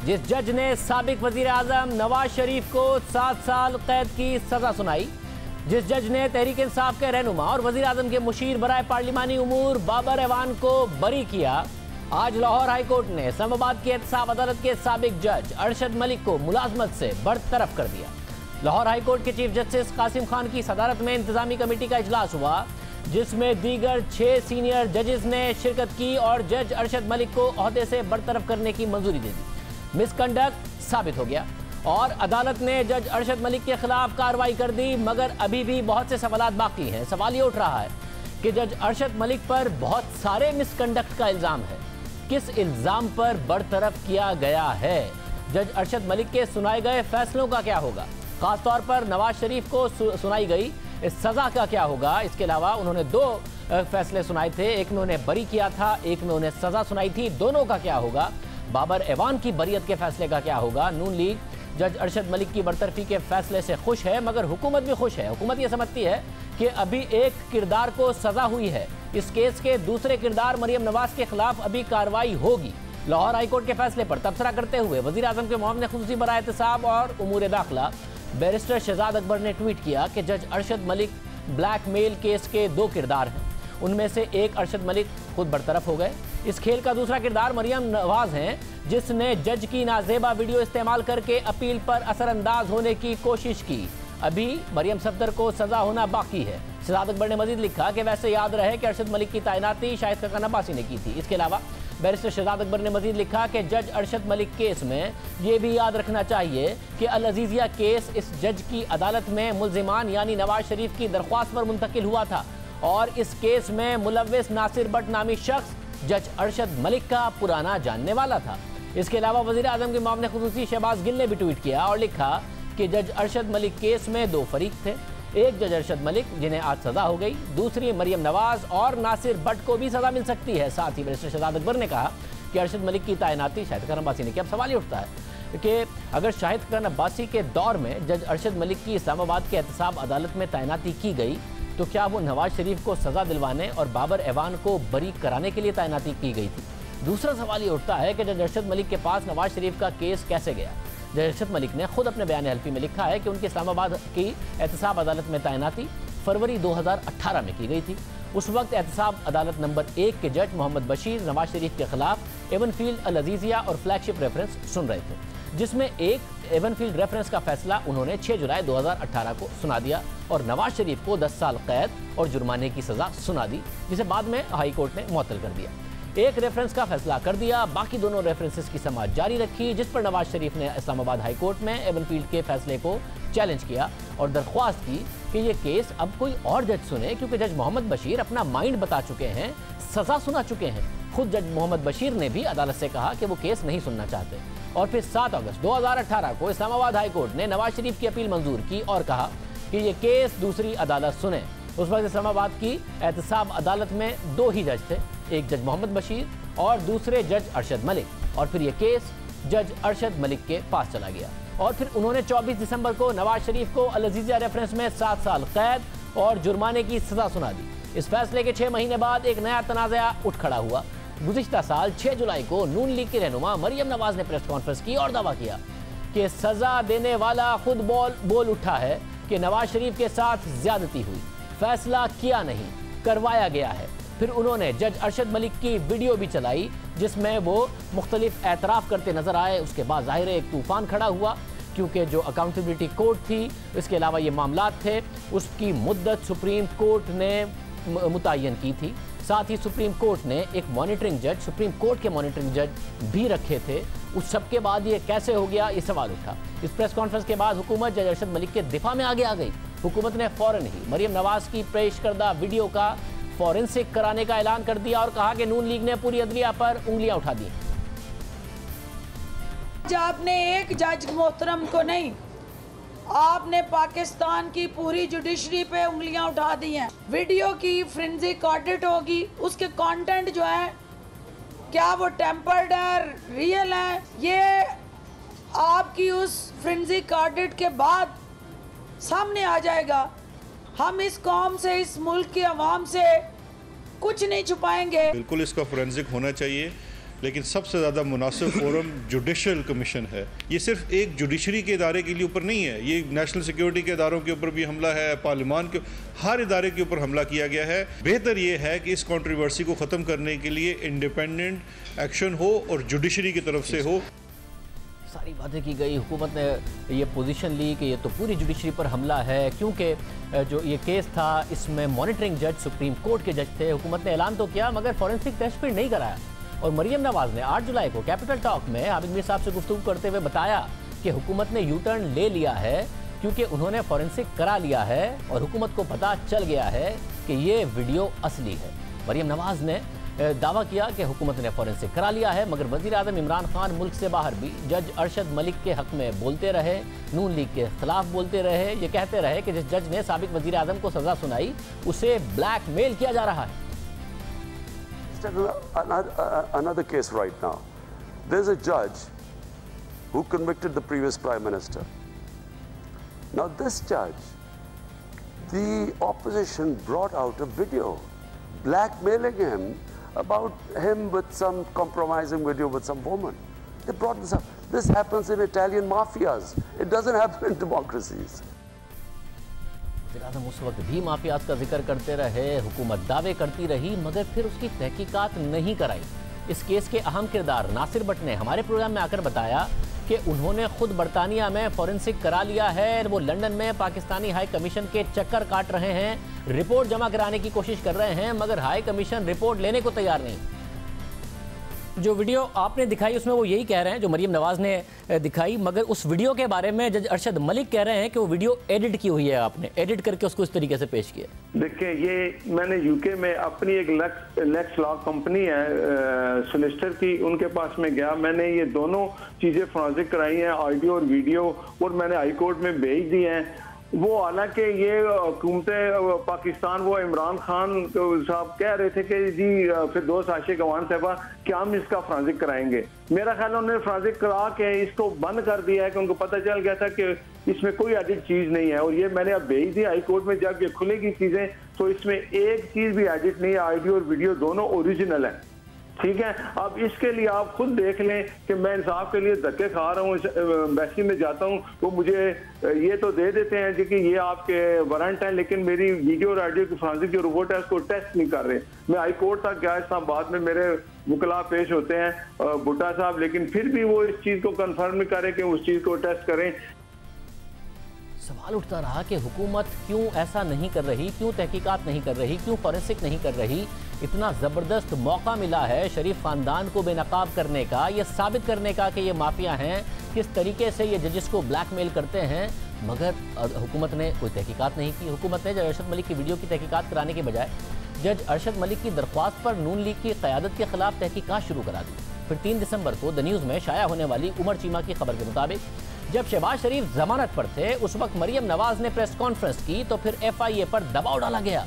जिस जज ने साबिक वजीर आजम नवाज शरीफ को 7 साल कैद की सजा सुनाई, जिस जज ने तहरीक इंसाफ के रहनुमा और वजीर आजम के मुशीर बराए पार्लिमानी उमूर बाबर एवान को बरी किया, आज लाहौर हाई कोर्ट ने इस्लामाबाद की एहतसाब अदालत के साबिक जज अरशद मलिक को मुलाजमत से बरतरफ कर दिया। लाहौर हाई कोर्ट के चीफ जस्टिस कासिम खान की सदारत में इंतजामी कमेटी का इजलास हुआ, जिसमें दीगर 6 सीनियर जजेस ने शिरकत की और जज अरशद मलिक को ओहदे से बरतरफ करने की मंजूरी दे दी। मिसकंडक्ट साबित हो गया और अदालत ने जज अरशद मलिक के खिलाफ कार्रवाई कर दी, मगर अभी भी बहुत से सवालात बाकी हैं। सवाल ये उठ रहा है कि जज अरशद मलिक पर बहुत सारे मिसकंडक्ट का इल्जाम है, किस इल्जाम पर बरतरफ किया गया है? जज अरशद मलिक के सुनाए गए फैसलों का क्या होगा? खासतौर पर नवाज शरीफ को सुनाई गई इस सजा का क्या होगा? इसके अलावा उन्होंने 2 फैसले सुनाए थे, एक में उन्हें बरी किया था, एक में उन्हें सजा सुनाई थी, दोनों का क्या होगा? बाबर एवान की बरियत के फैसले का क्या होगा? नून लीग जज अरशद मलिक की बरतरफी के फैसले से खुश है, मगर हुकूमत भी खुश है। हुकूमत ये समझती है कि अभी एक किरदार को सजा हुई है, इस केस के दूसरे किरदार मरियम नवाज के खिलाफ अभी कार्रवाई होगी। लाहौर हाईकोर्ट के फैसले पर तबसरा करते हुए वजीर आजम के मुआविन खुसूसी बराए एहतसाब और उमूर दाखिला बैरिस्टर शहजाद अकबर ने ट्वीट किया कि जज अरशद मलिक ब्लैकमेल केस के 2 किरदार हैं, उनमें से एक अरशद मलिक खुद बरतरफ हो गए। इस खेल का दूसरा किरदार मरियम नवाज हैं, जिसने जज की नाजेबा वीडियो इस्तेमाल करके अपील पर असरअंदाज होने की कोशिश की। अभी मरियम सफदर को सजा होना बाकी है। शहजाद अकबर ने मजीद लिखा कि वैसे याद रहे कि अरशद मलिक की तैनाती शाहिद खाकन अब्बासी ने की थी। इसके अलावा बैरिस्टर शहजाद अकबर ने मजीद लिखा कि जज अरशद मलिक केस में ये भी याद रखना चाहिए कि अल अजीजिया केस इस जज की अदालत में मुल्जिमान यानी नवाज शरीफ की दरख्वास्त पर मुंतकिल हुआ था और इस केस में मुलव्विस नासिर बट नामी शख्स जज अरशद मलिक का पुराना जानने वाला था। इसके अलावा वजीर आजम के मामले खुसूसी शहबाज गिल ने भी ट्वीट किया और लिखा कि जज अरशद मलिक केस में 2 फरीक थे, एक जज अरशद मलिक जिन्हें आज सजा हो गई, दूसरी मरियम नवाज और नासिर बट को भी सजा मिल सकती है। साथ ही बैरिस्टर शहजाद अकबर ने कहा कि अरशद मलिक की तैनाती शाहिद खाकन अब्बासी ने की। अब सवाल ये उठता है कि अगर शाहिद खाकन अब्बासी के दौर में जज अरशद मलिक की इस्लामाबाद के एहतसाब अदालत में तैनाती की गई, तो क्या वो नवाज शरीफ को सजा दिलवाने और बाबर एवान को बरी कराने के लिए तैनाती की गई थी? दूसरा सवाल ये उठता है कि जज अरशद मलिक के पास नवाज शरीफ का केस कैसे गया? जज अरशद मलिक ने खुद अपने बयान हल्फी में लिखा है कि उनकी इस्लामाबाद की एहतसाब अदालत में तैनाती फरवरी 2018 में की गई थी। उस वक्त एहतसाब अदालत नंबर 1 के जज मोहम्मद बशीर नवाज शरीफ के खिलाफ एवनफील्ड अल अजीजिया और फ्लैगशिप रेफरेंस सुन रहे थे, जिसमें एक एवनफील्ड रेफरेंस का फैसला उन्होंने 6 जुलाई 2018 को सुना दिया और नवाज शरीफ को 10 साल कैद और जुर्माने की सजा सुना दी, जिसे बाद में हाई कोर्ट ने मुअत्तल कर दिया। एक रेफरेंस का फैसला कर दिया, बाकी दोनों रेफरेंसेस की समाअत जारी रखी, जिस पर नवाज शरीफ ने इस्लामाबाद हाई कोर्ट में एवनफील्ड के फैसले को चैलेंज किया और दरख्वास्त की कि ये केस अब कोई और जज सुने, क्योंकि जज मोहम्मद बशीर अपना माइंड बता चुके हैं, सजा सुना चुके हैं। खुद जज मोहम्मद बशीर ने भी अदालत से कहा कि वो केस नहीं सुनना चाहते। और फिर 7 अगस्त 2018 को इस्लामाबाद हाई कोर्ट ने नवाज शरीफ की अपील मंजूर की और कहा कि ये केस दूसरी अदालत सुने। उस वक्त इस्लामाबाद की एहतसाब अदालत में 2 ही जज थे, एक जज मोहम्मद बशीर और दूसरे जज अरशद मलिक। और फिर यह केस जज अरशद मलिक के पास चला गया और फिर उन्होंने 24 दिसंबर को नवाज शरीफ को अल अजीजिया रेफरेंस में 7 साल कैद और जुर्माने की सजा सुना दी। इस फैसले के 6 महीने बाद एक नया तनाज़ा उठ खड़ा हुआ। गुज़िश्ता साल 6 जुलाई को नून लीग की रहनुमा मरियम नवाज ने प्रेस कॉन्फ्रेंस की और दावा किया कि सजा देने वाला खुद बोल उठा है कि नवाज शरीफ के साथ ज्यादती हुई, फैसला किया नहीं, करवाया गया है। फिर उन्होंने जज अरशद मलिक की वीडियो भी चलाई, जिसमें वो मुख्तलिफ एतराफ़ करते नजर आए। उसके बाद ज़ाहिर है एक तूफ़ान खड़ा हुआ, क्योंकि जो अकाउंटेबिलिटी कोर्ट थी, इसके अलावा ये मामलात थे, उसकी मुद्दत सुप्रीम कोर्ट ने मुतय्यन की थी। साथ ही सुप्रीम कोर्ट ने एक मॉनिटरिंग जज, सुप्रीम कोर्ट के मॉनिटरिंग जज भी रखे थे। उस सब के बाद ये कैसे हो गया, ये सवाल उठा। इस प्रेस कॉन्फ्रेंस के बाद हुकूमत जज अरशद मलिक के दिफा में आगे आ गई। हुकूमत ने फौरन ही मरियम नवाज की पेश करदा वीडियो का फॉरेंसिक कराने का ऐलान कर दिया और कहा कि नून लीग ने पूरी अदलिया पर उंगलियां उठा दी। आपने एक जज मोहतरम को नहीं, आपने पाकिस्तान की पूरी जुडिशरी पे उंगलियां उठा दी हैं। वीडियो की फोरेंसिक ऑडिट होगी, उसके कंटेंट जो है क्या वो टेम्पर्ड है, रियल है, ये आपकी उस फोरेंसिक ऑडिट के बाद सामने आ जाएगा। हम इस कौम से, इस मुल्क की आवाम से कुछ नहीं छुपाएंगे। बिल्कुल इसका फोरेंसिक होना चाहिए लेकिन सबसे ज़्यादा मुनासिब फोरम जुडिशल कमीशन है। ये सिर्फ एक जुडिशरी के इदारे के लिए ऊपर नहीं है, ये नेशनल सिक्योरिटी के इदारों के ऊपर भी हमला है, पार्लियामान के हर इदारे के ऊपर हमला किया गया है। बेहतर ये है कि इस कंट्रोवर्सी को ख़त्म करने के लिए इंडिपेंडेंट एक्शन हो और जुडिशरी की तरफ से हो। सारी बातें की गई, हुकूमत ने ये पोजीशन ली कि ये तो पूरी जुडिशरी पर हमला है, क्योंकि जो ये केस था इसमें मॉनिटरिंग जज सुप्रीम कोर्ट के जज थे। हुकूमत ने ऐलान तो किया मगर फॉरेंसिक टेस्ट फिर नहीं कराया। और मरियम नवाज ने 8 जुलाई को कैपिटल टॉक में आबिद मीर साहब से गुफ्तगू करते हुए बताया कि हुकूमत ने यू टर्न ले लिया है क्योंकि उन्होंने फॉरेंसिक करा लिया है और हुकूमत को पता चल गया है कि ये वीडियो असली है। मरियम नवाज ने दावा किया कि हुकूमत ने फॉरेंसिक करा लिया है, मगर वज़ीर आज़म इमरान खान मुल्क से बाहर भी जज अरशद मलिक के हक में बोलते रहे, नून लीग के खिलाफ बोलते रहे। ये कहते रहे कि जिस जज ने साबिक वज़ीर आज़म को सज़ा सुनाई उसे ब्लैकमेल किया जा रहा है। Another case right now. There's a judge who convicted the previous Prime Minister. Now this judge, the opposition brought out a video blackmailing him about him with some compromising video with some woman. They brought this up. This happens in Italian mafias. It doesn't happen in democracies. वज़ीर-ए-आज़म उस वक्त भी माफियात का जिक्र करते रहे, हुकूमत दावे करती रही मगर फिर उसकी तहकीकात नहीं कराई। इस केस के अहम किरदार नासिर भट्ट ने हमारे प्रोग्राम में आकर बताया कि उन्होंने खुद बरतानिया में फॉरेंसिक करा लिया है, वो लंदन में पाकिस्तानी हाई कमीशन के चक्कर काट रहे हैं, रिपोर्ट जमा कराने की कोशिश कर रहे हैं मगर हाई कमीशन रिपोर्ट लेने को तैयार नहीं। जो वीडियो आपने दिखाई उसमें वो यही कह रहे हैं जो मरियम नवाज ने दिखाई, मगर उस वीडियो के बारे में जज अरशद मलिक कह रहे हैं कि वो वीडियो एडिट की हुई है, आपने एडिट करके उसको इस तरीके से पेश किया। देखिए, ये मैंने यूके में अपनी एक लेक्स लॉ कंपनी है सोलिसिटर की, उनके पास में गया, मैंने ये दोनों चीज़ें फॉरेंसिक कराई हैं, ऑडियो और वीडियो, और मैंने हाई कोर्ट में भेज दी हैं। वो हालांकि ये हुकूमत पाकिस्तान, वो इमरान खान साहब कह रहे थे कि जी फिरदौस आशिक अवान साहबा क्या हम इसका फॉरेंसिक कराएंगे। मेरा ख्याल है उन्होंने फॉरेंसिक करा के इसको बंद कर दिया है कि उनको पता चल गया था कि इसमें कोई एडिट चीज़ नहीं है। और ये मैंने अब भेज दी हाई कोर्ट में, जब ये खुलेगी चीज़ें तो इसमें एक चीज़ भी एडिट नहीं है, ऑडियो और वीडियो दोनों ओरिजिनल है। ठीक है, अब इसके लिए आप खुद देख लें कि मैं इंसाफ के लिए धक्के खा रहा हूँ, एम्बेसी में जाता हूँ वो मुझे ये तो दे देते हैं जी कि ये आपके वारंट है, लेकिन मेरी वीडियो और ऑडियो की फॉरेंसिक जो रिपोर्ट है उसको टेस्ट नहीं कर रहे। मैं हाई कोर्ट तक गया, इस्लामाबाद में मेरे वकला पेश होते हैं भुट्टा साहब, लेकिन फिर भी वो इस चीज़ को कन्फर्म नहीं करें कि उस चीज़ को टेस्ट करें। सवाल उठता रहा कि हुकूमत क्यों ऐसा नहीं कर रही, क्यों तहकीकात नहीं कर रही, क्यों फॉरेंसिक नहीं कर रही। इतना ज़बरदस्त मौका मिला है शरीफ ख़ानदान को बेनकाब करने का, ये साबित करने का कि ये माफिया हैं, किस तरीके से ये जजेस को ब्लैकमेल करते हैं, मगर हुकूमत ने कोई तहकीकात नहीं की। हुकूमत ने जज अरशद मलिक की वीडियो की तहकीकात कराने के बजाय जज अरशद मलिक की दरख्वास्त पर नून लीग की क़यादत के खिलाफ तहकीकात शुरू करा दी। फिर 3 दिसंबर को द न्यूज़ में शाया होने वाली उमर चीमा की खबर के मुताबिक जब शहबाज शरीफ जमानत पर थे उस वक्त मरियम नवाज ने प्रेस कॉन्फ्रेंस की तो फिर FIA पर दबाव डाला गया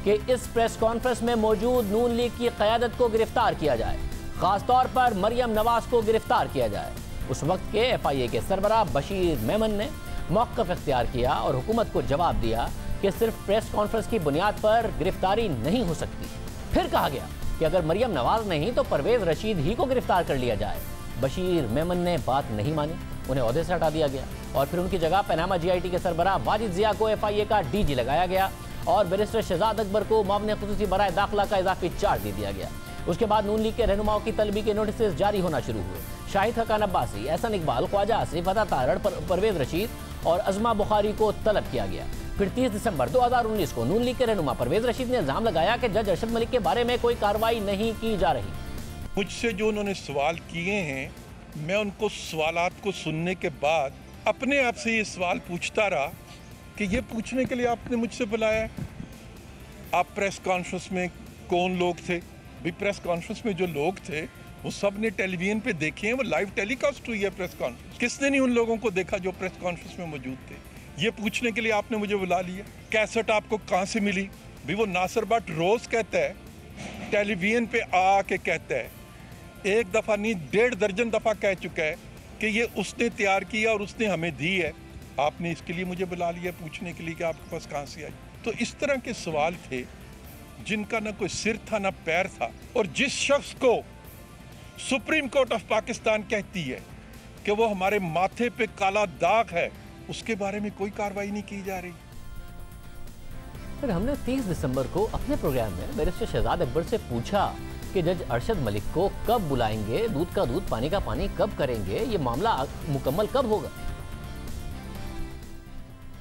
कि इस प्रेस कॉन्फ्रेंस में मौजूद नून लीग की क़यादत को गिरफ्तार किया जाए, खासतौर पर मरियम नवाज को गिरफ्तार किया जाए। उस वक्त के FIA के सरबराह बशीर मेमन ने मौक़िफ़ इख्तियार किया और हुकूमत को जवाब दिया कि सिर्फ प्रेस कॉन्फ्रेंस की बुनियाद पर गिरफ्तारी नहीं हो सकती। फिर कहा गया कि अगर मरियम नवाज नहीं तो परवेज़ रशीद ही को गिरफ्तार कर लिया जाए। बशीर मेमन ने बात नहीं मानी, उन्हें ओहदे से हटा दिया गया और फिर उनकी जगह पनामा GIT के सरबराह वाजिद ज़िया को FIA का DG लगाया गया और बैरिस्टर शहजाद अकबर को मामले खुसूसी बराए दाखिला का इजाफी चार्ज दे दिया गया। उसके बाद नून लीग के रहनुमाओं की तलबी के नोटिस जारी होना शुरू हुए। शाहिद हकान अब्बासी, एहसन इकबाल, ख्वाजा आसिफ, अता तारड़, परवेज़ रशीद और अज़मा बुखारी को तलब किया गया। फिर 30 दिसंबर 2019 को नून लीग के रहनुमा परवेज़ रशीद ने इल्ज़ाम लगाया कि जज अरशद मलिक के बारे में कोई कार्रवाई नहीं की जा रही। मुझसे जो उन्होंने सवाल किए हैं, मैं उनको सवालात को सुनने के बाद अपने आप से ये सवाल पूछता रहा कि ये पूछने के लिए आपने मुझसे बुलाया, आप प्रेस कॉन्फ्रेंस में कौन लोग थे? भी प्रेस कॉन्फ्रेंस में जो लोग थे वो सब ने टेलीविजन पे देखे हैं, वो लाइव टेलीकास्ट हुई है प्रेस कॉन्फ्रेंस। किसने नहीं उन लोगों को देखा जो प्रेस कॉन्फ्रेंस में मौजूद थे? ये पूछने के लिए आपने मुझे बुला लिया। कैसेट आपको कहाँ से मिली? भी वो नासिर भट्ट रोज़ कहता है, टेलीविजन पे आके कहता है, एक दफ़ा नहीं 1.5 दर्जन दफ़ा कह चुका है कि ये उसने तैयार किया और उसने हमें दी है। आपने इसके लिए मुझे बुला लिया पूछने के लिए कि आपके पास कहाँ से आई। तो इस तरह के सवाल थे जिनका ना कोई सिर था ना पैर था, और जिस शख्स को सुप्रीम कोर्ट ऑफ पाकिस्तान कहती है कि वो हमारे माथे पे काला दाग है, उसके बारे में कोई कार्रवाई नहीं की जा रही। फिर हमने 30 दिसंबर को अपने प्रोग्राम में बैरिस्टर शहजाद अकबर से पूछा कि जज अरशद मलिक को कब बुलाएंगे, दूध का दूध पानी का पानी कब करेंगे, ये मामला मुकम्मल कब होगा।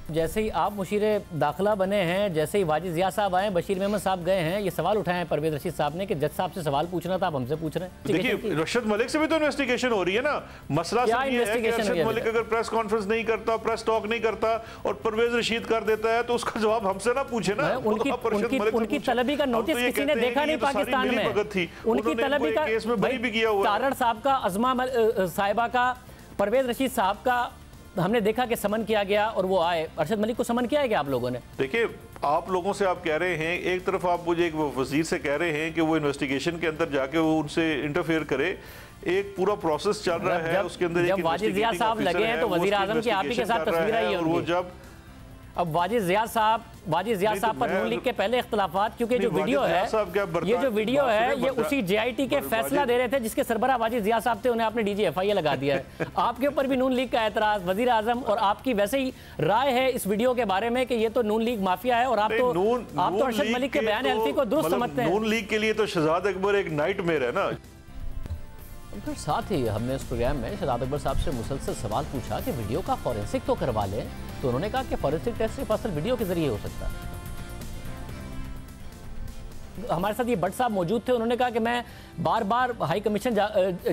जैसे ही आप मुशीर दाखिला बने हैं, जैसे ही वाजिद ज़िया साहब आए, बशीर मेहमद साहब गए हैं, ये सवाल उठाए हैं परवेज रशीद साहब ने कि जज साहब से सवाल पूछना था, आप हमसे पूछ रहे हैं। देखिए अरशद मलिक से भी तो इन्वेस्टिगेशन हो रही है ना। मसला सिर्फ ये है कि अरशद मलिक अगर प्रेस कॉन्फ्रेंस नहीं करता, प्रेस टॉक नहीं करता और परवेज रशीद कर देता है तो उसका जवाब हमसे ना पूछे ना। उनकी तलबी का नोटिस किसी ने देखा नहीं पाकिस्तान में, उनकी तलबी का केस में बरी भी किया हुआ। तारड़ साहब का, अज़मा साहिबा का, परवेज रशीद साहब का हमने देखा कि समन किया गया और वो आए। अरशद मलिक को समन किया है क्या आप लोगों ने? देखिए आप लोगों से आप कह रहे हैं, एक तरफ आप मुझे एक वजीर से कह रहे हैं कि वो इन्वेस्टिगेशन के अंदर जाके वो उनसे इंटरफेयर करे, एक पूरा प्रोसेस चल रहा है उसके अंदर। जब वाजिद ज़िया साहब लगे हैं तो वजीर आजम की आप ही के साथ तस्वीर आई है उनकी। अब वाजिद ज़िया साहब पर नून लीग के पहले इख्तिलाफात, क्योंकि जो वीडियो है, ये जो वीडियो है ये उसी JIT के फैसला दे रहे थे जिसके सरबराह वाजिद ज़िया साहब थे, उन्हें आपने DGFI लगा दिया है। आपके ऊपर भी नून लीग का एतराज, वजीर आजम और आपकी वैसे ही राय है इस वीडियो के बारे में कि ये तो नून लीग माफिया है और आप तो अरशद मलिक के बयान हल्फी को दुरुस्त समझते हैं। नून लीग के लिए तो शहजाद अकबर एक नाइटमेयर है ना। फिर साथ ही हमने इस प्रोग्राम में शहजाद अकबर साहब से मुसलसल सवाल पूछा कि वीडियो का फॉरेंसिक तो करवा लें, तो उन्होंने कहा कि फॉरेंसिक टेस्ट सिर्फ असल वीडियो के जरिए हो सकता है। हमारे साथ ये भट्ट साहब मौजूद थे, उन्होंने कहा कि मैं बार बार हाई कमीशन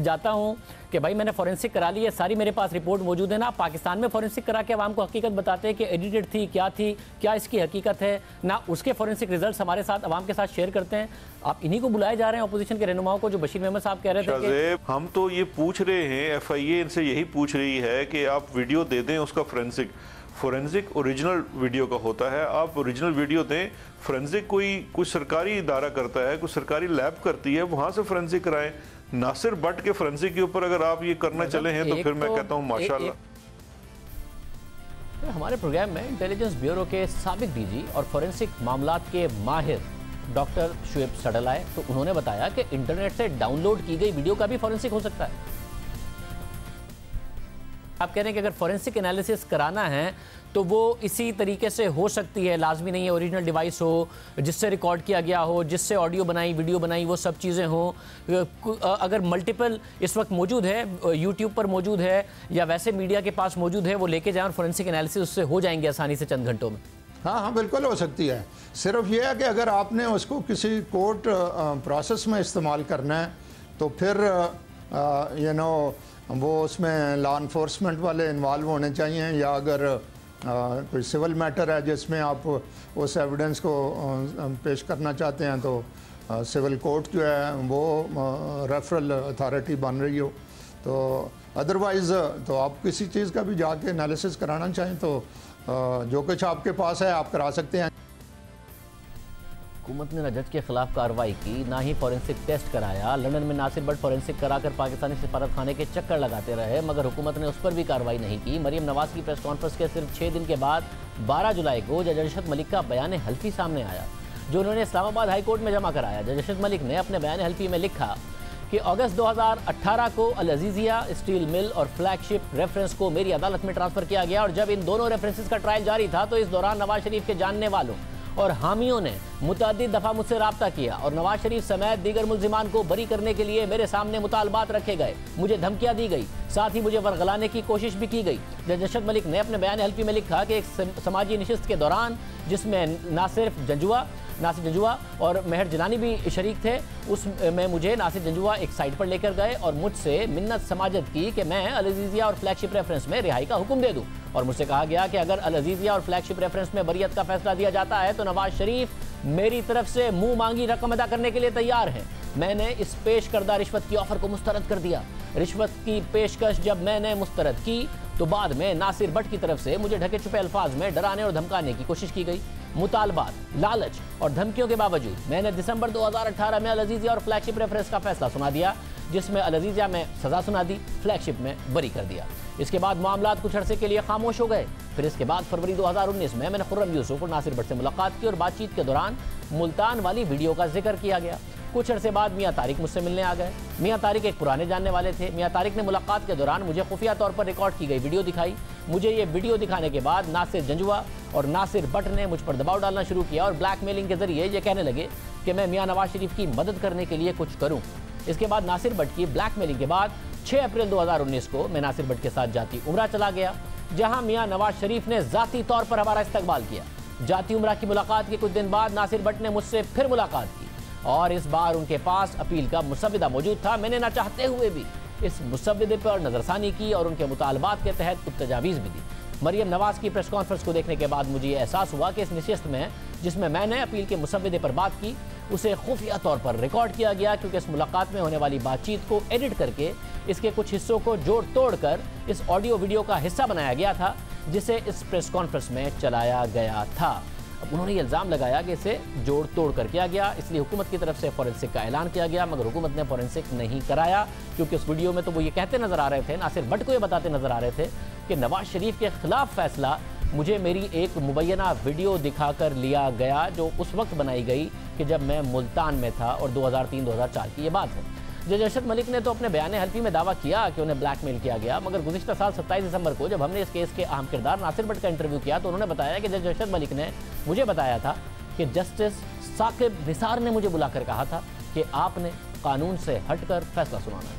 जाता हूं कि भाई मैंने फॉरेंसिक करा ली है, सारी मेरे पास रिपोर्ट मौजूद है ना। पाकिस्तान में फॉरेंसिक करा के आवाम को हकीकत बताते हैं कि एडिटेड थी, क्या इसकी हकीकत है, ना उसके फॉरेंसिक रिजल्ट हमारे साथ आवाम के साथ शेयर करते हैं। आप इन्हीं को बुलाए जा रहे हैं अपोजिशन के रहनुमाओं को, जो बशीर मेहमद साहब कह रहे थे कि हम तो ये पूछ रहे हैं, FIA इनसे यही पूछ रही है कि आप वीडियो दे दें, उसका फोरेंसिक ओरिजिनल वीडियो का होता है, आप ओरिजिनल वीडियो दें। फोरेंसिक कोई सरकारी इदारा करता है, कोई सरकारी लैब करती है, वहां से फोरेंसिक कराएं। नासिर भट्ट के फोरेंसिक के ऊपर अगर आप ये करना चले हैं तो फिर मैं कहता हूं माशाल्लाह। हमारे प्रोग्राम में इंटेलिजेंस ब्यूरो के साबिक DG और फोरेंसिक मामलात के माहिर डॉक्टर शुएब सडल आए, तो उन्होंने बताया कि इंटरनेट से डाउनलोड की गई वीडियो का भी फोरेंसिक हो सकता है। आप कह रहे हैं कि अगर फोरेंसिक एनालिसिस कराना है तो वो इसी तरीके से हो सकती है, लाजमी नहीं है ओरिजिनल डिवाइस हो जिससे रिकॉर्ड किया गया हो, जिससे ऑडियो बनाई, वीडियो बनाई, वो सब चीज़ें हों। अगर मल्टीपल इस वक्त मौजूद है, यूट्यूब पर मौजूद है या वैसे मीडिया के पास मौजूद है, वो लेके जाएं और फोरेंसिक एनालिसिस उससे हो जाएंगे आसानी से चंद घंटों में। हाँ बिल्कुल हो सकती है। सिर्फ ये है कि अगर आपने उसको किसी कोर्ट प्रोसेस में इस्तेमाल करना है तो फिर वो उसमें लॉ इन्फोर्समेंट वाले इन्वॉल्व होने चाहिए, या अगर कोई सिविल मैटर है जिसमें आप उस एविडेंस को पेश करना चाहते हैं तो सिविल कोर्ट जो है वो रेफरल अथॉरिटी बन रही हो, तो अदरवाइज़ तो आप किसी चीज़ का भी जाके एनालिसिस कराना चाहें तो जो कुछ आपके पास है आप करा सकते हैं। हुकूमत ने न जज के खिलाफ कार्रवाई की, ना ही फॉरेंसिक टेस्ट कराया। लंदन में नासिर भट्ट फॉरेंसिक कराकर पाकिस्तानी सफारत खाने के चक्कर लगाते रहे, मगर हुकूमत ने उस पर भी कार्रवाई नहीं की। मरीम नवाज की प्रेस कॉन्फ्रेंस के सिर्फ 6 दिन के बाद 12 जुलाई को जज अरशद मलिक का बयान हल्फी सामने आया, जो उन्होंने इस्लामाबाद हाई कोर्ट में जमा कराया। जज अरशद मलिक ने अपने बयान हल्फी में लिखा कि अगस्त 2018 को अल अजीजिया स्टील मिल और फ्लैगशिप रेफरेंस को मेरी अदालत में ट्रांसफर किया गया, और जब इन दोनों रेफरेंसेस का ट्रायल जारी था तो इस दौरान नवाज शरीफ के जानने वालों और हामियों ने मुतअद्दिद दफ़ा मुझसे रब्ता किया और नवाज शरीफ समेत दीगर मुल्जिमान को बरी करने के लिए मेरे सामने मुतालबात रखे गए, मुझे धमकियां दी गई, साथ ही मुझे वरगलाने की कोशिश भी की गई। जज अरशद मलिक ने अपने बयान हल्फी में लिखा कि एक समाजी नशिस्त के दौरान जिसमें नासिर जंजुआ और मेहर जिलानी भी शरीक थे, उसमें मुझे नासिर जंजुआ एक साइड पर लेकर गए और मुझसे मिन्नत समाजत की कि मैं अल अजीजिया और फ्लैगशिप रेफरेंस में रिहाई का हुक्म दे दूं, और मुझसे कहा गया कि अगर अल अजीजिया और फ्लैगशिप रेफरेंस में बरियत का फैसला दिया जाता है तो नवाज शरीफ मेरी तरफ से मुंह मांगी रकम अदा करने के लिए तैयार हैं। मैंने इस पेश करदा रिश्वत की ऑफर को मुस्तरद कर दिया। रिश्वत की पेशकश जब मैंने मुस्तरद की तो बाद में नासिर भट्ट की तरफ से मुझे ढके छुपे अल्फाज में डराने और धमकाने की कोशिश की गई। मुतालबात, लालच और धमकियों के बावजूद मैंने दिसंबर 2018 में अल अजीजिया और फ्लैगशिप रेफरेंस का फैसला सुना दिया, जिसमें अल अजीजिया में सजा सुना दी, फ्लैगशिप में बरी कर दिया। इसके बाद मामलात कुछ अरसे के लिए खामोश हो गए। फिर इसके बाद फरवरी 2019 में मैंने खुर्रम यूसुफ और नासिर भट्ट से मुलाकात की और बातचीत के दौरान मुल्तान वाली वीडियो का जिक्र किया गया। कुछ अरसे बाद मियां तारिक मुझसे मिलने आ गए। मियां तारिक एक पुराने जानने वाले थे। मियां तारिक ने मुलाकात के दौरान मुझे खुफिया तौर पर रिकॉर्ड की गई वीडियो दिखाई। मुझे ये वीडियो दिखाने के बाद नासिर जंजुआ और नासिर भट्ट ने मुझ पर दबाव डालना शुरू किया और ब्लैकमेलिंग के जरिए ये कहने लगे कि मैं मियां नवाज शरीफ की मदद करने के लिए कुछ करूं। इसके बाद नासिर भट्ट की ब्लैकमेलिंग के बाद 6 अप्रैल 2019 को मैं नासिर भट्ट के साथ जाती उम्रा चला गया, जहां मियां नवाज शरीफ ने जाती तौर पर हमारा इस्तकबाल किया। जाती उम्रा की मुलाकात के कुछ दिन बाद नासिर भट्ट ने मुझसे फिर मुलाकात की और इस बार उनके पास अपील का मुसव्विदा मौजूद था। मैंने ना चाहते हुए भी इस मुसव्विदे पर नजरसानी की और उनके मुतालबात के तहत कुछ तजावीज़ भी दी। मरियम नवाज की प्रेस कॉन्फ्रेंस को देखने के बाद मुझे ये एहसास हुआ कि इस नशिस्त में जिसमें मैंने अपील के मुसव्विदे पर बात की उसे खुफिया तौर पर रिकॉर्ड किया गया, क्योंकि इस मुलाकात में होने वाली बातचीत को एडिट करके इसके कुछ हिस्सों को जोड़ तोड़ कर इस ऑडियो वीडियो का हिस्सा बनाया गया था, जिसे इस प्रेस कॉन्फ्रेंस में चलाया गया था। अब उन्होंने ये इल्ज़ाम लगाया कि इसे जोड़ तोड़ कर किया गया, इसलिए हुकूमत की तरफ से फॉरेंसिक का ऐलान किया गया, मगर हुकूमत ने फॉरेंसिक नहीं कराया, क्योंकि उस वीडियो में तो वो ये कहते नजर आ रहे थे, नासिर भट्ट को ये बताते नजर आ रहे थे कि नवाज शरीफ के खिलाफ फैसला मुझे मेरी एक मुबैना वीडियो दिखाकर लिया गया, जो उस वक्त बनाई गई कि जब मैं मुल्तान में था और 2003-2004 की ये बात है। जज अरशद मलिक ने तो अपने बयान हल्फी में दावा किया कि उन्हें ब्लैकमेल किया गया, मगर गुज़िश्ता साल 27 दिसंबर को जब हमने इस केस के अहम किरदार नासिर भट्ट का इंटरव्यू किया तो उन्होंने बताया कि जज अरशद मलिक ने मुझे बताया था कि जस्टिस साकिब निसार ने मुझे बुलाकर कहा था कि आपने कानून से हटकर फैसला सुनाना है।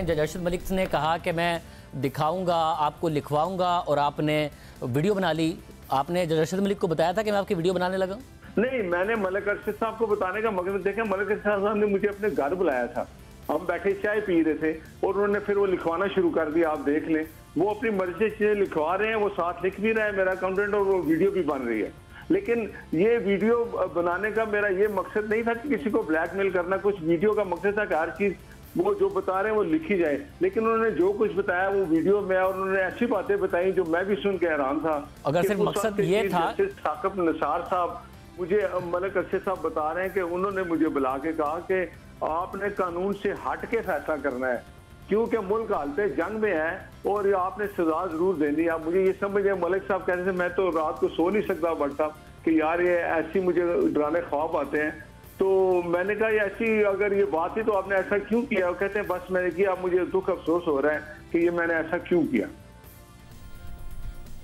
जज अरशद मलिक ने कहा कि मैं दिखाऊंगा, आपको लिखवाऊंगा, और आपने वीडियो बना ली। आपने जज अरशद मलिक को बताया था कि मैं आपकी वीडियो बनाने लगा? नहीं, मैंने मलिक अरशद साहब को बताने का मकसद देखें, मलिक अरशद साहब ने मुझे अपने घर बुलाया था, हम बैठे चाय पी रहे थे और उन्होंने फिर वो लिखवाना शुरू कर दिया। आप देख लें, वो अपनी मर्जी से चीजें लिखवा रहे हैं, वो साथ लिख भी रहे हैं मेरा कंटेंट, और वो वीडियो भी बन रही है। लेकिन ये वीडियो बनाने का मेरा ये मकसद नहीं था कि किसी को ब्लैकमेल करना, कुछ वीडियो का मकसद था कि हर चीज वो जो बता रहे हैं वो लिखी जाए। लेकिन उन्होंने जो कुछ बताया वो वीडियो में, और उन्होंने ऐसी बातें बताई जो मैं भी सुन के हैरान था। अगर सिर्फ मकसद ये था, साकिब निसार साहब मुझे मलिक अरशद साहब बता रहे हैं कि उन्होंने मुझे बुला के कहा कि आपने कानून से हट के फैसला करना है, क्योंकि मुल्क हालत जंग में है और आपने सजा जरूर देनी है। आप मुझे ये समझ गए, मलिक साहब कहते थे मैं तो रात को सो नहीं सकता भट्ट साहब कि यार ये ऐसी मुझे डराने ख्वाब आते हैं। तो मैंने कहा ये ऐसी अगर ये बात थी तो आपने ऐसा क्यों किया? वो कहते हैं बस मैंने किया, मुझे दुख अफसोस हो रहा है कि ये मैंने ऐसा क्यों किया।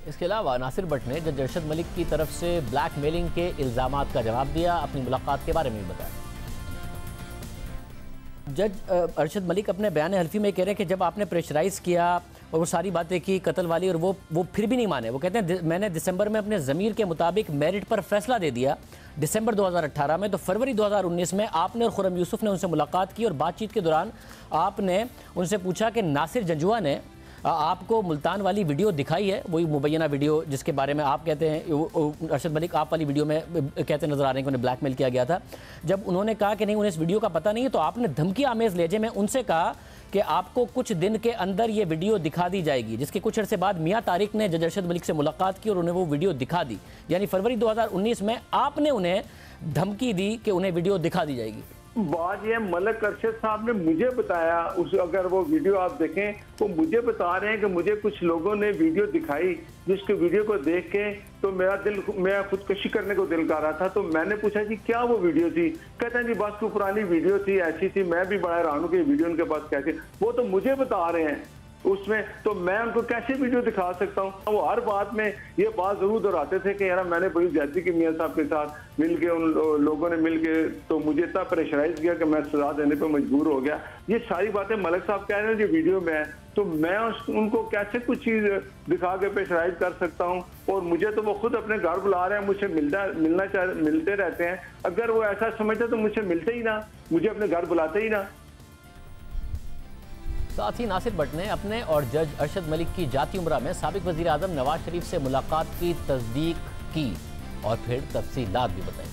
इसके अलावा नासिर भट्ट ने जज अरशद मलिक की तरफ से ब्लैकमेलिंग के इल्जामात का जवाब दिया, अपनी मुलाकात के बारे में भी बताया। जज अरशद मलिक अपने बयान हल्फी में कह रहे हैं कि जब आपने प्रेशराइज किया और वो सारी बातें की कत्ल वाली, और वो फिर भी नहीं माने। वो कहते हैं मैंने दिसंबर में अपने ज़मीर के मुताबिक मेरिट पर फैसला दे दिया दिसंबर 2018 में, तो फरवरी 2019 में आपने और खुर्रम यूसुफ ने उनसे मुलाकात की और बातचीत के दौरान आपने उनसे पूछा कि नासिर जंजुआ ने आपको मुल्तान वाली वीडियो दिखाई है, वही मुबैना वीडियो जिसके बारे में आप कहते हैं अरशद मलिक आप वाली वीडियो में कहते नजर आ रहे हैं कि उन्हें ब्लैकमेल किया गया था। जब उन्होंने कहा कि नहीं उन्हें इस वीडियो का पता नहीं है, तो आपने धमकी आमेज लहजे में उनसे कहा कि आपको कुछ दिन के अंदर ये वीडियो दिखा दी जाएगी, जिसके कुछ अर्से बाद मियां तारिक ने जज अरशद मलिक से मुलाकात की और उन्हें वो वीडियो दिखा दी। यानी फरवरी 2019 में आपने उन्हें धमकी दी कि उन्हें वीडियो दिखा दी जाएगी। बात ये मलिक अरशद साहब ने मुझे बताया, उस अगर वो वीडियो आप देखें तो मुझे बता रहे हैं कि मुझे कुछ लोगों ने वीडियो दिखाई, जिसके वीडियो को देख के तो मेरा खुदकशी करने को दिल कर रहा था। तो मैंने पूछा जी क्या वो वीडियो थी? कहते हैं जी बस वो पुरानी वीडियो थी, ऐसी थी। मैं भी बड़ा हैरान हूं कि वीडियो उनके पास कैसे, वो तो मुझे बता रहे हैं उसमें, तो मैं उनको कैसे वीडियो दिखा सकता हूँ? वो हर बात में ये बात जरूर दोहराते थे कि यार मैंने बड़ी ज्यादती की मियां साहब के साथ मिलके, उन लोगों ने मिलके तो मुझे इतना प्रेशराइज किया कि मैं सजा देने पे मजबूर हो गया। ये सारी बातें मलिक साहब कह रहे हैं जो वीडियो में है, तो मैं उनको कैसे कुछ चीज दिखा के प्रेशराइज कर सकता हूँ? और मुझे तो वो खुद अपने घर बुला रहे हैं, मुझसे मिलते रहते हैं। अगर वो ऐसा समझते तो मुझसे मिलते ही ना, मुझे अपने घर बुलाते ही ना। साथ ही नासिर भट्ट ने अपने और जज अरशद मलिक की जाती उम्रा में साबिक वज़ीर आज़म नवाज शरीफ से मुलाकात की तस्दीक की और फिर तफसीलात भी बताई।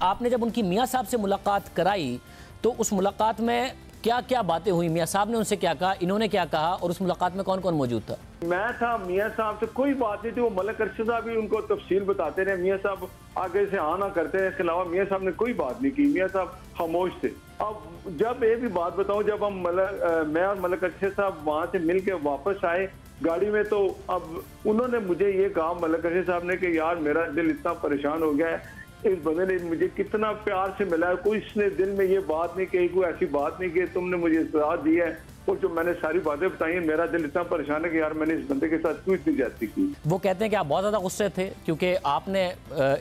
आपने जब उनकी मियां साहब से मुलाकात कराई तो उस मुलाकात में क्या क्या बातें हुई? मियां साहब ने उनसे क्या कहा, इन्होंने क्या कहा, और उस मुलाकात में कौन कौन मौजूद था? मैं था, मियां साहब से कोई बात नहीं थी। वो मलिक अरशद साहब भी उनको तफसील बताते रहे, मियां साहब आगे से आना करते हैं। इसके अलावा मियां साहब ने कोई बात नहीं की, मियां साहब खामोश थे। अब जब ये भी बात बताऊं, जब हम मैं और मलिक अरशद साहब वहां से मिल के वापस आए गाड़ी में, तो अब उन्होंने मुझे ये कहा, मलिक अरशद साहब ने, कि यार मेरा दिल इतना परेशान हो गया है, इस बंदे ने मुझे कितना प्यार से मिला है, कोई इसने दिल में ये बात नहीं कही, कोई ऐसी बात नहीं की, तुमने मुझे साथ दिया है, और जो मैंने सारी बातें बताई हैं, मेरा दिल इतना परेशान है कि यार मैंने इस बंदे के साथ क्यों इतनी ज्यादती की। वो कहते हैं कि आप बहुत ज़्यादा गुस्से थे क्योंकि आपने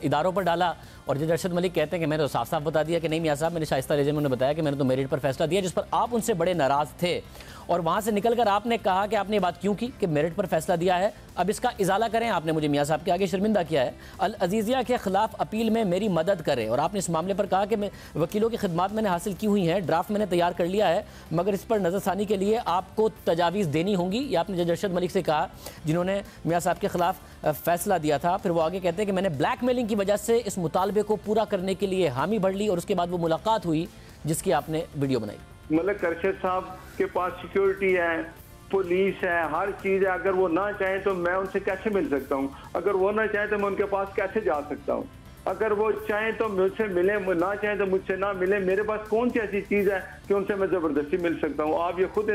इदारों पर डाला, और जज अरशद मलिक कहते हैं कि मैंने तो साफ साफ बता दिया कि नहीं मियां साहब, मैंने शाइस्ता रेजिम ने बताया कि मैंने तो मेरिट पर फैसला दिया, जिस पर आप उनसे बड़े नाराज़ थे, और वहाँ से निकलकर आपने कहा कि आपने ये बात क्यों की कि मेरिट पर फैसला दिया है, अब इसका इजाला करें। आपने मुझे मियां साहब के आगे शर्मिंदा किया है, अल अजीज़िया के खिलाफ अपील में मेरी मदद करें, और आपने इस मामले पर कहा कि मैं वकीलों की खिदमात मैंने हासिल की हुई हैं, ड्राफ्ट मैंने तैयार कर लिया है, मगर इस पर नज़रसानी के लिए आपको तजावीज़ देनी होंगी। ये आपने जज अरशद मलिक से कहा, जिन्होंने मियां साहब के खिलाफ फैसला दिया था। फिर वो आगे कहते हैं कि मैंने ब्लैकमेलिंग की वजह से इस मुतालबे को पूरा करने के लिए हामी भर ली, और उसके बाद वो मुलाकात हुई जिसकी आपने वीडियो बनाई। मलिक अरशद साहब के पास सिक्योरिटी है, पुलिस है, हर चीज है, अगर वो ना चाहे तो मैं उनसे कैसे मिल सकता हूँ, अगर वो ना चाहे तो मैं उनके पास कैसे जा सकता हूँ, अगर वो चाहे तो मुझसे मिले, ना चाहे तो मुझसे ना मिले, मेरे पास कौन सी ऐसी चीज है कि उनसे मैं जबरदस्ती मिल सकता हूँ। आप ये खुद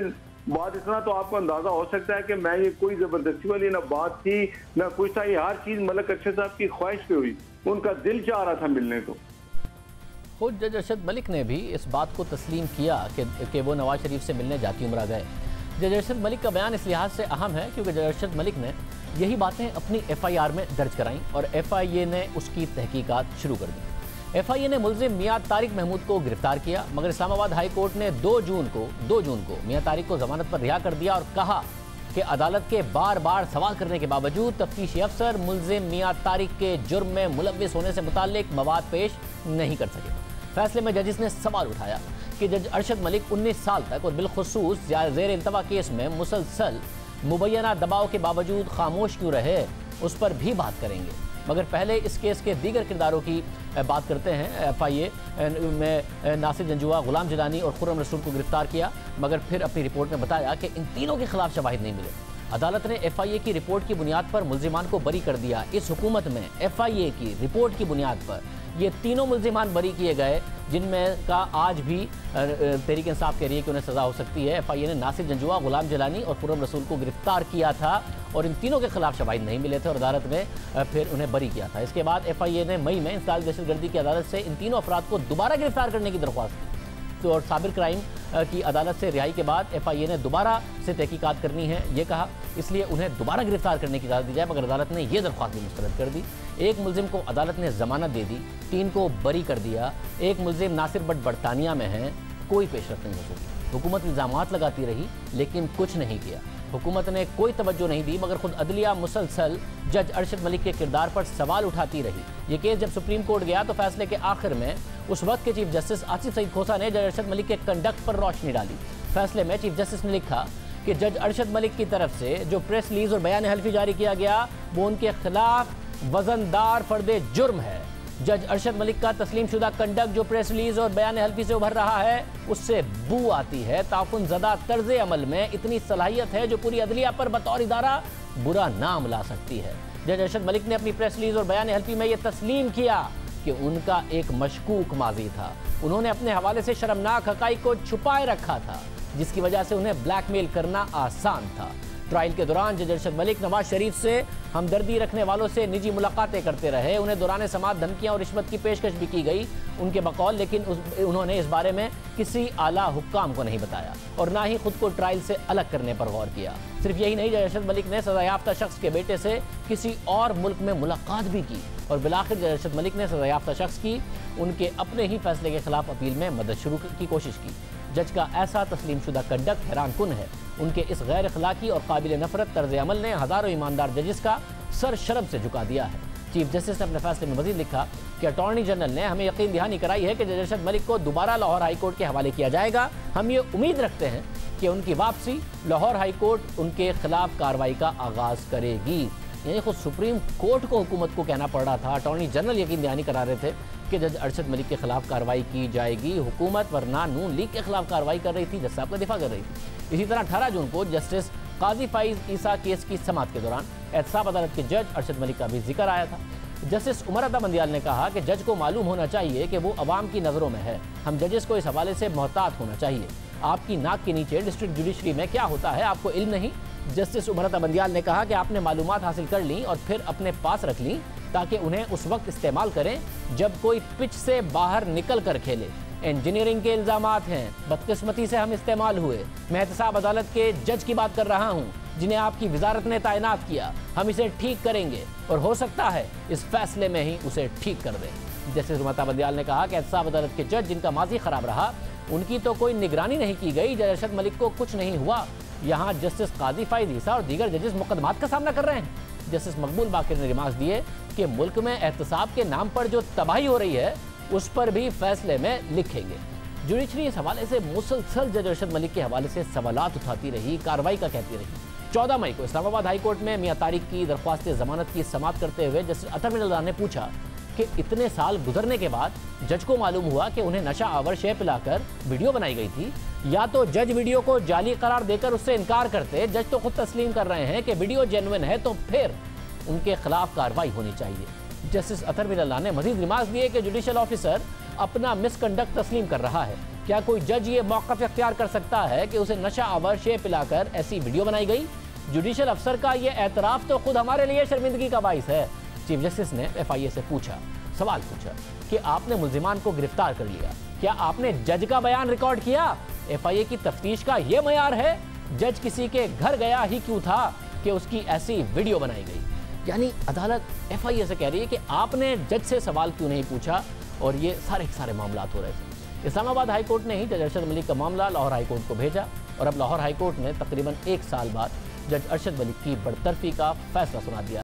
बात, इतना तो आपको अंदाजा हो सकता है कि मैं ये कोई जबरदस्ती वाली ना बात थी ना कुछ था, ये हर चीज मलिक अरशद साहब की ख्वाहिश पे हुई, उनका दिल चाह रहा था मिलने को। खुद जज अरशद मलिक ने भी इस बात को तस्लीम किया कि वो नवाज शरीफ से मिलने जाती उम्रा गए। जज अरशद मलिक का बयान इस लिहाज से अहम है क्योंकि जज अरशद मलिक ने यही बातें अपनी FIR में दर्ज कराईं और FIA ने उसकी तहकीकात शुरू कर दी। FIA ने मुलजिम मियां तारिक महमूद को गिरफ्तार किया, मगर इस्लामाबाद हाई कोर्ट ने 2 जून को मियां तारिक को जमानत पर रिहा कर दिया और कहा कि अदालत के बार बार सवाल करने के बावजूद तफ्तीशी अफसर मुलजिम मियां तारिक के जुर्म में मुलव्विस होने से मुताल्लिक मवाद पेश नहीं कर सके। फैसले में जजिस ने सवाल उठाया कि जज अरशद मलिक 19 साल तक और बिलखुसूस ज़ेर इंतवा केस में मुसलसल मुबैना दबाव के बावजूद खामोश क्यों रहे, उस पर भी बात करेंगे। मगर पहले इस केस के दीगर किरदारों की बात करते हैं। FIA में नासिर जंजुआ, गुलाम जिलानी और खुर्रम रसूल को गिरफ्तार किया, मगर फिर अपनी रिपोर्ट में बताया कि इन तीनों के खिलाफ शवाहिद नहीं मिले। अदालत ने FIA की रिपोर्ट की बुनियाद पर मुल्जिमान को बरी कर दिया। इस हुकूमत में FIA की रिपोर्ट की बुनियाद पर ये तीनों मुल्जिमान बरी किए गए, जिनमें का आज भी तहरीक इंसाफ कह रही है कि उन्हें सज़ा हो सकती है। FIA ने नासिर जंजुआ, गुलाम जिलानी और खुर्रम रसूल को गिरफ्तार किया था और इन तीनों के खिलाफ शवाहिद नहीं मिले थे और अदालत ने फिर उन्हें बरी किया था। इसके बाद FIA ने मई में इंसदाद दहशतगर्दी की अदालत से इन तीनों अफराद को दोबारा गिरफ्तार करने की दरख्वास्त की और साबिर क्राइम की अदालत से रिहाई के बाद FIA ने दोबारा से तहकीकात करनी है ये कहा, इसलिए उन्हें दोबारा गिरफ्तार करने की इजाज़त दी जाए, मगर अदालत ने यह दरख्वास्त भी मुस्तरद कर दी। एक मुलजिम को अदालत ने जमानत दे दी, 3 को बरी कर दिया। एक मुलजिम नासिर बट बरतानिया में है, कोई पेशरफ नहीं हो सकी। हुकूमत इल्ज़ामात लगाती रही लेकिन कुछ नहीं किया। हुकूमत ने कोई तवज्जो नहीं दी, मगर खुद अदलिया मुसलसल जज अरशद मलिक के किरदार पर सवाल उठाती रही। ये केस जब सुप्रीम कोर्ट गया तो फैसले के आखिर में उस वक्त के चीफ जस्टिस आसिफ सईद खोसा ने जज अरशद मलिक के कंडक्ट पर रोशनी डाली। फैसले में चीफ जस्टिस ने लिखा कि जज अरशद मलिक की तरफ से जो प्रेस रिलीज और बयान हल्फी जारी किया गया वो उनके खिलाफ वजनदार फर्दे जुर्म है। जज अरशद मलिक का तस्लीम शुदा कंडक्ट जो प्रेस रिलीज और बयान हल्फी से उभर रहा है उससे बू आती है। ताकुन ज़दा तर्ज अमल में इतनी सलाहियत है जो पूरी अदलिया पर बतौर इदारा बुरा नाम ला सकती है। जज अरशद मलिक ने अपनी प्रेस रिलीज और बयान हल्फी में यह तस्लीम किया कि उनका एक मशकूक माजी था। उन्होंने अपने हवाले से शर्मनाक हक़ाइक़ को छुपाए रखा था जिसकी वजह से उन्हें ब्लैकमेल करना आसान था। ट्रायल के दौरान जज अरशद मलिक नवाज शरीफ से हमदर्दी रखने वालों से निजी मुलाकातें करते रहे। उन्हें दौरान समाअत धमकियां और रिश्वत की पेशकश भी की गई उनके बकौल, लेकिन उन्होंने इस बारे में किसी आला हुक्काम को नहीं बताया और ना ही खुद को ट्रायल से अलग करने पर गौर किया। सिर्फ यही नहीं, जज अरशद मलिक ने सजायाफ्ता शख्स के बेटे से किसी और मुल्क में मुलाकात भी की और बिलाखिर जज अरशद मलिक ने सजायाफ्ता शख्स की उनके अपने ही फैसले के खिलाफ अपील में मदद शुरू की कोशिश की। जज का ऐसा तस्लीम शुदा कंडक्ट हैरान कुन है। उनके इस गैर अखलाकी और काबिल नफरत तर्ज अमल ने हज़ारों ईमानदार जजिस का सर शर्म से झुका दिया है। चीफ जस्टिस ने अपने फैसले में मजीद लिखा कि अटॉर्नी जनरल ने हमें यकीन दहानी कराई है कि जज अरशद मलिक को दोबारा लाहौर हाई कोर्ट के हवाले किया जाएगा। हम ये उम्मीद रखते हैं कि उनकी वापसी लाहौर हाई कोर्ट उनके खिलाफ कार्रवाई का आगाज़ करेगी। यानी खुद सुप्रीम कोर्ट को हुकूमत को कहना पड़ रहा था, अटॉर्नी जनरल यकीन दहानी करा रहे थे कि जज अरशद मलिक के खिलाफ कार्रवाई की जाएगी। हुकूमत वरना नून लीग के खिलाफ कार्रवाई कर रही थी, जज साहब का दिफा कर रही थी। इसी तरह 18 जून को जस्टिस काजी फाइज ईसा केस की समाअत के दौरान एहतसाब अदालत के जज अरशद मलिक का भी जिक्र आया था। जस्टिस उमर अता बंदियाल ने कहा कि जज को मालूम होना चाहिए कि वो अवाम की नज़रों में है। हम जजेस को इस हवाले से मोहतात होना चाहिए। आपकी नाक के नीचे डिस्ट्रिक्ट जुडिशरी में क्या होता है आपको इल्म नहीं। जस्टिस उमर अता बंदियाल ने कहा कि आपने मालूमात हासिल कर ली और फिर अपने पास रख ली ताकि उन्हें उस वक्त इस्तेमाल करें जब कोई पिच से बाहर निकल कर खेले। इंजीनियरिंग के इल्जामात हैं, बदकिस्मती से हम इस्तेमाल हुए। मैं एहतसाब अदालत के जज की बात कर रहा हूँ जिन्हें आपकी वजारत ने तैनात किया। हम इसे ठीक करेंगे और हो सकता है इस फैसले में ही उसे ठीक कर दें। जस्टिस उमर अता बंदियाल ने कहा कि एहतसाब अदालत के जज जिनका माजी खराब रहा उनकी तो कोई निगरानी नहीं की गई। जज अरशद मलिक को कुछ नहीं हुआ। यहाँ जस्टिस काजी फाइज ईसा और दीगर जजेस मुकदमात का सामना कर रहे हैं। जस्टिस मकबूल बाकिर ने रिमार्क्स दिए कि मुल्क में एहतसाब के नाम पर जो तबाही हो रही है उस पर भी फैसले में लिखेंगे। जुडिशरी इस हवाले से मुसलसल जज अरशद मलिक के हवाले से सवालात उठाती रही, कार्रवाई का कहती रही। 14 मई को इस्लामाबाद हाई कोर्ट में मियां तारिक की दरख्वास्त जमानत की समाअत करते हुए जस्टिस अतर मिनल्ला ने पूछा कि इतने साल गुजरने के बाद जज को मालूम हुआ कि उन्हें नशा आवर शय पिलाकर वीडियो बनाई गई थी, या तो जज वीडियो को जाली करार देकर उससे इनकार करते। जज तो खुद तस्लीम कर रहे हैं कि वीडियो जेन्युइन है, तो फिर उनके खिलाफ कार्रवाई होनी चाहिए। जस्टिस अतर मिनल्ला ने मजीद रिमार्क दिए कि जुडिशल ऑफिसर अपना मिसकंडक्ट तस्लीम कर रहा है। क्या कोई जज ये मौक़िफ़ इख्तियार कर सकता है कि उसे नशा आवर शय पिलाकर ऐसी वीडियो बनाई गई? जुडिशल अफसर का ये एतराफ़ तो खुद हमारे लिए शर्मिंदगी का बाइस है। चीफ जस्टिस ने FIA से सवाल पूछा कि आपने मुल्जिमान को गिरफ्तार कर लिया, क्या आपने जज का बयान रिकॉर्ड किया? FIA की तफ्तीश का ये मयार है? जज किसी के घर गया ही क्यों था कि उसकी ऐसी वीडियो बनाई गई? यानी अदालत FIA से कह रही है कि आपने जज से सवाल क्यों नहीं पूछा, और ये सारे मामला हो रहे थे। इस्लामाबाद हाई कोर्ट ने ही जज अरशद मलिक का मामला लाहौर हाई कोर्ट को भेजा और अब लाहौर हाई कोर्ट ने तकरीबन 1 साल बाद जज अरशद मलिक की बरतरफी का फैसला सुना दिया।